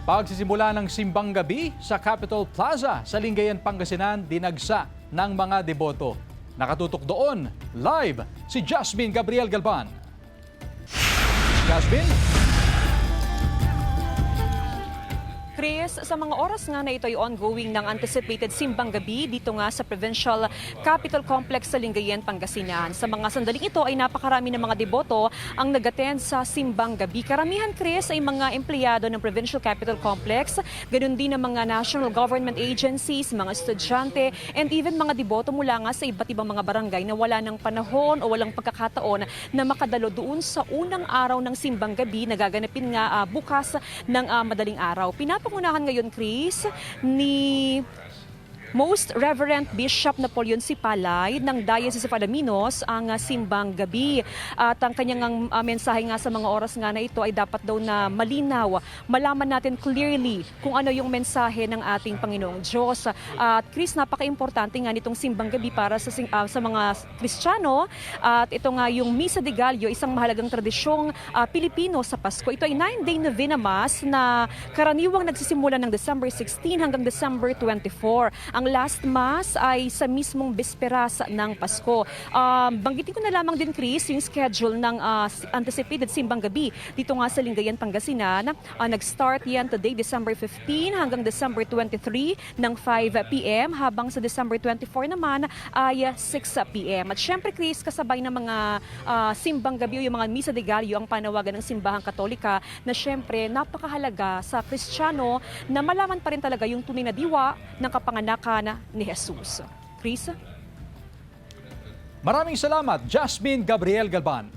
Pagsisimula ng simbang gabi sa Capitol Plaza sa Lingayen, Pangasinan, dinagsa ng mga deboto. Nakatutok doon, live, si Jasmine Gabriel Galban. Jasmine? Chris, sa mga oras nga na ito ay ongoing ng anticipated simbang gabi dito nga sa Provincial Capitol Complex sa Lingayen, Pangasinan. Sa mga sandaling ito ay napakarami ng mga deboto ang nag-attend sa simbang gabi. Karamihan, Chris, ay mga empleyado ng Provincial Capitol Complex, ganun din ng mga national government agencies, mga estudyante, and even mga deboto mula nga sa iba't ibang mga barangay na wala ng panahon o walang pagkakataon na makadalo doon sa unang araw ng simbang gabi na gaganapin nga bukas ng madaling araw. Pangunahan ngayon, Chris, ni Most Reverend Bishop Napoleon Sipalay ng Diocese of Alaminos ang simbang gabi. At ang kanyang mensahe nga sa mga oras nga na ito ay dapat daw na malinaw. Malaman natin clearly kung ano yung mensahe ng ating Panginoong Diyos. At Chris, napaka-importante nga nitong simbang gabi para sa mga Kristiyano. At ito nga yung Misa de Gallo, isang mahalagang tradisyong Pilipino sa Pasko. Ito ay 9-day novena mass na karaniwang nagsisimula ng December 16 hanggang December 24. Ang last mass ay sa mismong bisperas ng Pasko. Banggitin ko na lamang din, Chris, yung schedule ng anticipated simbang gabi dito nga sa Lingayen, Pangasinan. Nag-start yan today, December 15 hanggang December 23 ng 5 p.m. habang sa December 24 naman ay 6 p.m. At syempre, Chris, kasabay ng mga simbang gabi o yung mga Misa de Gallo ang panawagan ng simbahang Katolika na syempre napakahalaga sa Kristiyano na malaman pa rin talaga yung tunay na diwa ng kapanganakan ni Jesus. Chris? Maraming salamat, Jasmine Gabriel Galban.